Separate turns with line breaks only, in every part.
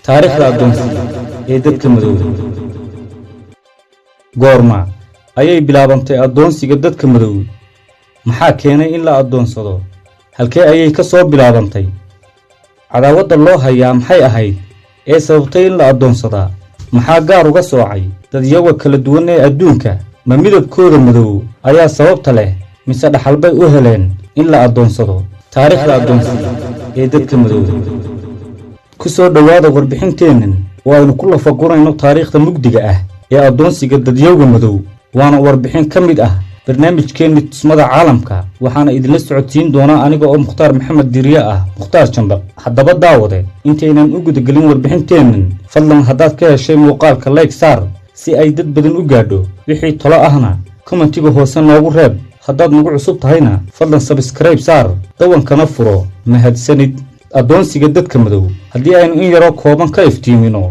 taariikhda addoonsiga ee dadka madowga. goorma ayay bilaabantay addoonsiga dadka madowga? maxaa keenay in la addoonsado? halkee ayay ka soo bilaabantay? cadaawadda loo hayaa maxay ahayd ee sababtay in la addoonsadaa? maxaa gaar uga soocay dadyaga kala duwan ee adduunka? ma midabkooda madow ayaa sababta leh mise dhaxal bay u heleen in la addoonsado? taariikhda addoonsiga ee dadka madowga. ku soo dhowaada warbixinteennan oo aynu ku lafagurayno taariikhda mugdiga ah ee addoonsiga dadyaga madow. waana warbixin ka mid ah barnaamijkeenni tusmada caalamka, waxaana idinla socodsiin doonaa aniga oo mukhtaar maxamed diriye ah, mukhtaar jambaq. haddaba daawade, intaynan u gudagelin warbixinteennan, fadlan haddaad ka heshay muuqaalka like saar si ay dad badan u gaadho. wixii talo ahna kommentiga hoose noogu reeb. haddaad nagu cusub tahayna fadlan sabskrayb saar, dawankana furo. mahadsanid. addoonsiga dadka madow haddii aynu in yaroo kooban ka iftiimino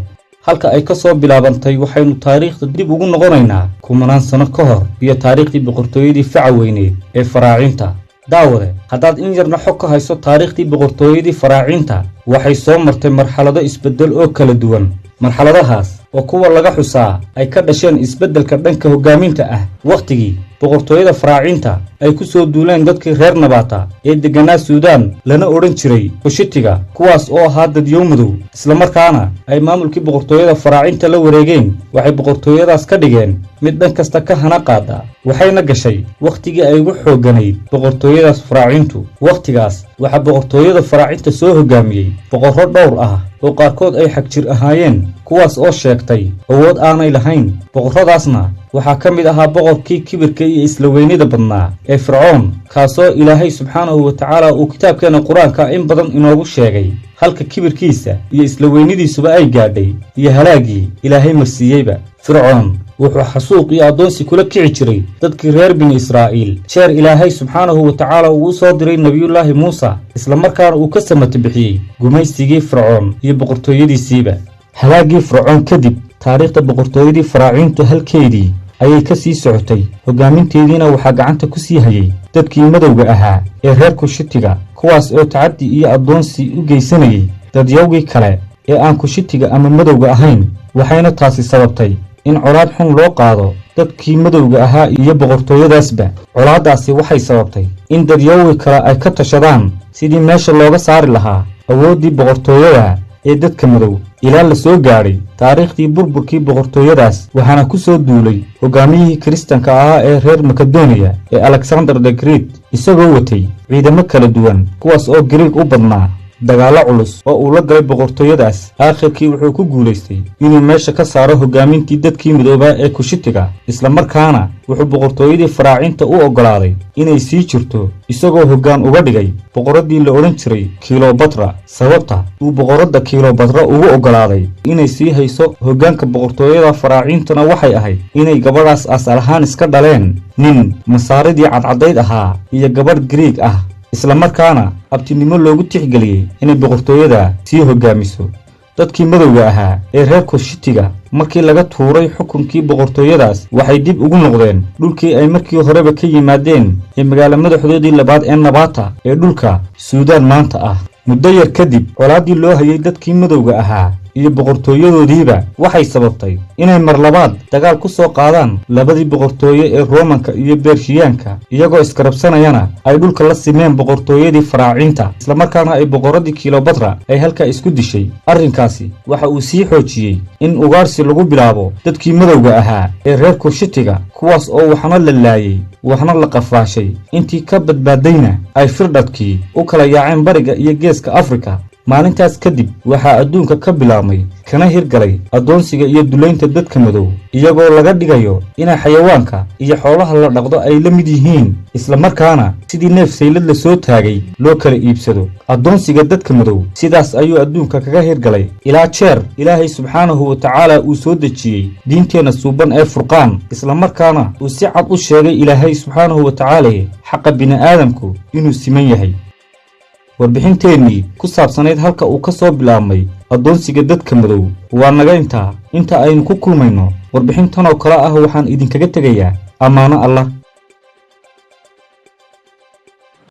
halka ay ka soo bilaabantay, waxaynu taariikhda dib ugu noqonaynaa kumanaan sano ka hor iyo taariikhdii boqortooyadii faca weyneed ee faraacinta. daawade, haddaad in yarna xog ka hayso taariikhdii boqortooyadii faraacinta, waxay soo martay marxalado isbeddel oo kala duwan. marxaladahaas oo kuwa laga xusaa ay ka dhasheen isbeddelka dhanka hoggaaminta ah wakhtigii boqortooyada faraacinta ay ku soo duuleen dadkii reer nabaata ee degganaa suudaan lana odhan jiray kushitiga, kuwaas oo ahaa dadyow madow, islamarkaana ay maamulkii boqortooyada faraacinta la wareegeen. waxay boqortooyadaas ka dhigeen mid dhan kasta ka hana qaada, waxayna gashay wakhtigii ay ugu xoogganayd boqortooyadaas faraacintu. wakhtigaas waxaa boqortooyada faraacinta soo hoggaamiyey boqorro dhowr ah oo qaarkood ay xagjir ahaayeen, kuwaas oo sheegtay awood aanay lahayn. boqorradaasna waxaa ka mid ahaa boqorkii kibirka iyo isla weynida badnaa ee fircoon, kaasoo ilaahay subxaanahu wa tacaala uu kitaabkeenna qur-aanka in badan inoogu sheegay halka kibirkiisa iyo isla weynidiisuba ay gaadhay iyo halaagii ilaahay marsiiyeyba. fircoon wuxuu xasuuq iyo addoonsi kula kici jiray dadkii reer bini israa'iil jeer ilaahay subxaanahu wa tacaala uu u soo diray nebiyullaahi muuse, islamarkaana uu ka samata bixiyey gumaysigii fircoon iyo boqortooyadiisiiba. halaagii fircoon kadib, taariikhda boqortooyadii faraacintu halkeedii ayay ka sii socotay. hoggaaminteediina waxaa gacanta ku sii hayay dadkii madowga ahaa ee reer kushitiga, kuwaas oo tacaddi iyo addoonsi u geysanayay dadyawgii kale ee aan kushitiga ama madowga ahayn. waxayna taasi sababtay in colaad xun loo qaado dadkii madowga ahaa iyo boqortooyadaasba. colaaddaasi waxay sababtay in dadyawgii kale ay ka tashadaan sidii meesha looga saari lahaa awooddii boqortooyada ee dadka madow. ilaa la soo gaadhay taariikhdii burburkii boqortooyadaas, waxaana ku soo duulay hoggaamiyihii kiristanka ahaa ee reer makedoniya ee alexander the great, isagoo watay ciidamo kala duwan, kuwaas oo gariig u badnaa dagaallo culus oo uu la galay boqortooyadaas. aakhirkii wuxuu ku guulaystay inuu meesha ka saaro hoggaamintii dadkii midoobaa ee kushitiga, islamarkaana wuxuu boqortooyadii faraacinta u oggolaaday inay sii jirto, isagoo hoggaan uga dhigay boqorraddii la odhan jiray kilobatra. sababta uu boqorradda kilobatra ugu oggolaaday inay sii hayso hoggaanka boqortooyada faraacintuna waxay ahayd inay gabadhaas asal ahaan iska dhaleen nin masaaridii cadcaddayd ahaa iyo gabadh gariig ah, islamarkaana abtinimo loogu tixgeliyey inay boqortooyada sii hoggaamiso. dadkii madowga ahaa ee reer kushitiga markii laga tuuray xukunkii boqortooyadaas, waxay dib ugu noqdeen dhulkii ay markii horeba ka yimaadeen ee magaalo madaxdoodii labaad ee nabaata ee dhulka suudaan maanta ah. muddo yar kadib, colaaddii loo hayay dadkii madowga ahaa iyo boqortooyadoodiiba waxay sababtay inay mar labaad dagaal ku soo qaadaan labadii boqortooye ee roomanka iyo bershiyaanka, iyagoo iskarabsanayana ay dhulka la simeen boqortooyadii faraacinta, islamarkaana ay boqorraddii kilobatra ay halkaa isku dishay. arrinkaasi waxa uu sii xoojiyey in ugaarsi lagu bilaabo dadkii madowga ahaa ee reer kushitiga, kuwaas oo waxna la laayey waxna la qafaashay. intii ka badbaadayna ay firdhadkii u kala yaaceen bariga iyo geeska afrika. maalintaas kadib waxaa adduunka ka bilaabmay kana hirgalay addoonsiga iyo dulaynta dadka madow, iyagoo laga dhigayo inay xayawaanka iyo xoolaha la dhaqdo ay la mid yihiin, islamarkaana sidii neef saylad la soo taagay loo kala iibsado. addoonsiga dadka madow sidaas ayuu adduunka kaga hirgalay ilaa jeer ilaahay subxaanahu wa tacaala uu soo dejiyey diinteenna suuban ee furqaan, islamarkaana uu si cad u sheegay ilaahay subxaanahu wa tacaala xaqa bini'aadamku inuu siman yahay. warbixinteennii ku saabsanayd halka uu ka soo bilaabmay addoonsiga dadka madow waa naga inta aynu ku kulmayno warbixintan oo kale ah. waxaan idinkaga tegayaa ammaano Allah.